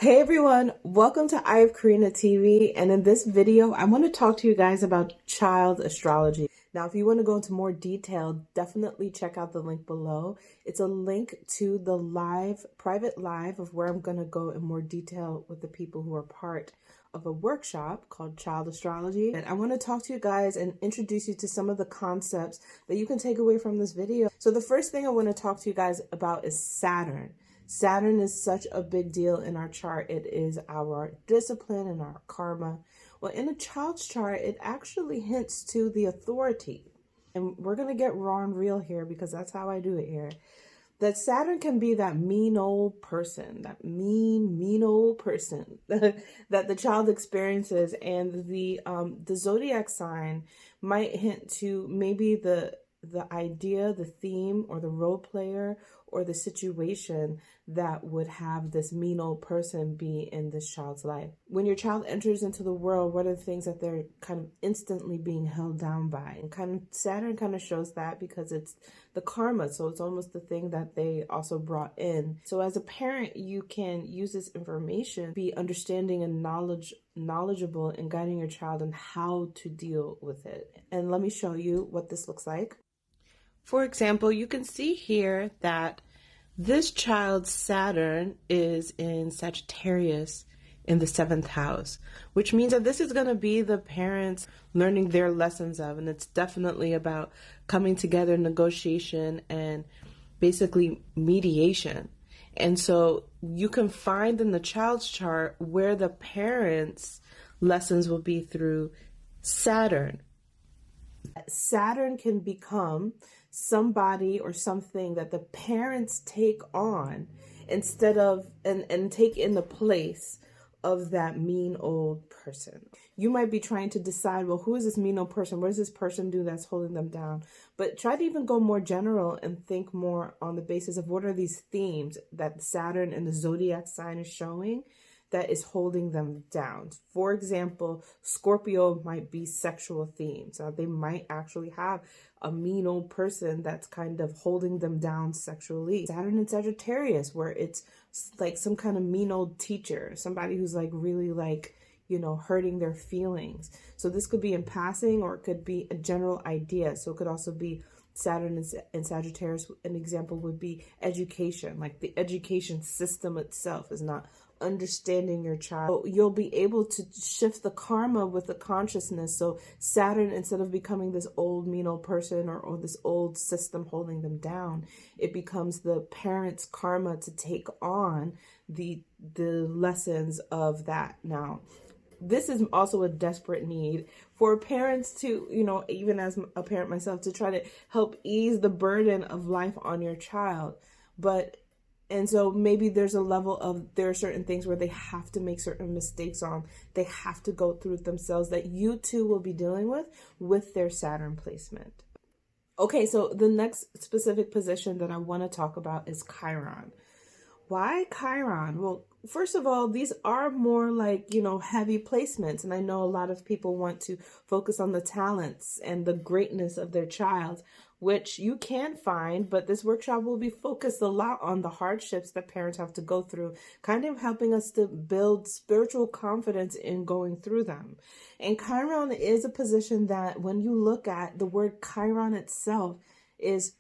Hey everyone, welcome to I have Krena TV, and in this video I want to talk to you guys about child astrology. Now if you want to go into more detail, definitely check out the link below. It's a link to the private live of where I'm going to go in more detail with the people who are part of a workshop called Child Astrology. And I want to talk to you guys and introduce you to some of the concepts that you can take away from this video. So the first thing I want to talk to you guys about is Saturn. Saturn is such a big deal in our chart. It is our discipline and our karma. Well, in a child's chart, it actually hints to the authority. And we're going to get raw and real here because that's how I do it here. That Saturn can be that mean old person, that mean old person that the child experiences. And the zodiac sign might hint to maybe the idea, the theme, or the role player, or the situation that would have this mean old person be in this child's life. When your child enters into the world, what are the things that they're kind of instantly being held down by? And Saturn kind of shows that because it's the karma, so it's almost the thing that they also brought in. So as a parent, you can use this information, be understanding and knowledgeable in guiding your child on how to deal with it. And let me show you what this looks like. For example, you can see here that this child's Saturn is in Sagittarius in the 7th house, which means that this is going to be the parents learning their lessons of, and it's definitely about coming together, negotiation, and basically mediation. And so you can find in the child's chart where the parents' lessons will be through Saturn. Saturn can become somebody or something that the parents take on instead of and take in the place of that mean old person. You might be trying to decide, well, who is this mean old person? What does this person do that's holding them down? But try to even go more general and think more on the basis of what are these themes that Saturn and the zodiac sign is showing that is holding them down. For example, Scorpio might be sexual themes. They might actually have a mean old person that's kind of holding them down sexually. Saturn in Sagittarius, where it's like some kind of mean old teacher, somebody who's like really like, you know, hurting their feelings. So this could be in passing, or it could be a general idea. So it could also be Saturn in Sagittarius. An example would be education, like the education system itself is not understanding your child. You'll be able to shift the karma with the consciousness. So Saturn, instead of becoming this old mean old person or this old system holding them down, it becomes the parents' karma to take on the lessons of that. Now, this is also a desperate need for parents to, you know, even as a parent myself, to try to help ease the burden of life on your child. And so maybe there's a level of, there are certain things where they have to make certain mistakes on, they have to go through it themselves, that you too will be dealing with their Saturn placement. Okay, so the next specific position that I want to talk about is Chiron. Why Chiron? Well, first of all, these are more like, you know, heavy placements. And I know a lot of people want to focus on the talents and the greatness of their child, which you can find, but this workshop will be focused a lot on the hardships that parents have to go through, kind of helping us to build spiritual confidence in going through them. And Chiron is a position that when you look at the word Chiron itself is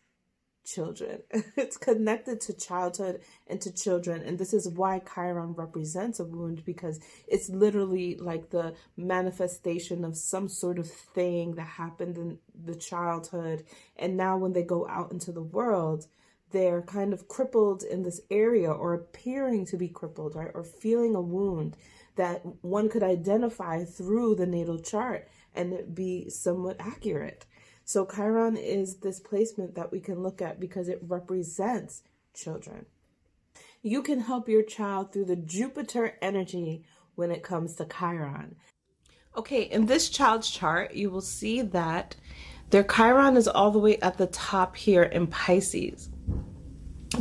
children. It's connected to childhood and to children. And this is why Chiron represents a wound, because it's literally like the manifestation of some sort of thing that happened in the childhood. And now when they go out into the world, they're kind of crippled in this area, or appearing to be crippled, right? Or feeling a wound that one could identify through the natal chart and it be somewhat accurate. So Chiron is this placement that we can look at because it represents children. You can help your child through the Jupiter energy when it comes to Chiron. Okay, in this child's chart, you will see that their Chiron is all the way at the top here in Pisces.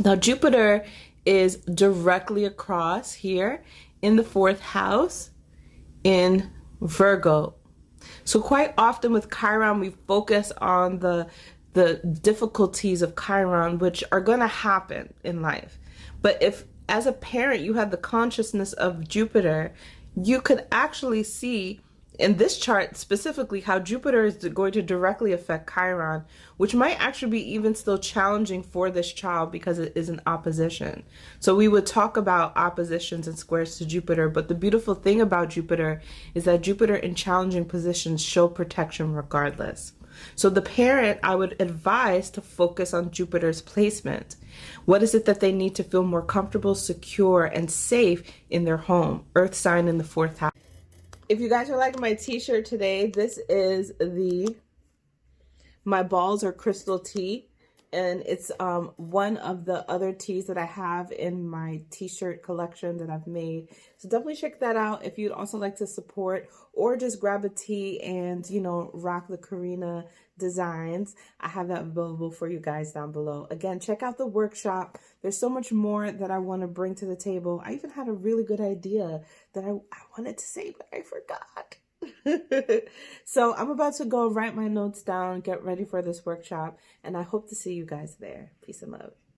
Now, Jupiter is directly across here in the 4th house in Virgo. So quite often with Chiron, we focus on the difficulties of Chiron, which are going to happen in life. But if as a parent, you have the consciousness of Jupiter, you could actually see in this chart specifically how Jupiter is going to directly affect Chiron, which might actually be even still challenging for this child because it is an opposition. So we would talk about oppositions and squares to Jupiter, but the beautiful thing about Jupiter is that Jupiter in challenging positions show protection regardless. So the parent, I would advise to focus on Jupiter's placement. What is it that they need to feel more comfortable, secure, and safe in their home? Earth sign in the 4th house. If you guys are liking my t-shirt today, this is my balls are crystal tea, and it's one of the other teas that I have in my t-shirt collection that I've made. So definitely check that out if you'd also like to support, or just grab a tea and, you know, rock the Krena designs. I have that available for you guys down below. Again, check out the workshop. There's so much more that I want to bring to the table. I even had a really good idea that I wanted to say, but I forgot. So I'm about to go write my notes down, get ready for this workshop, and I hope to see you guys there. Peace and love.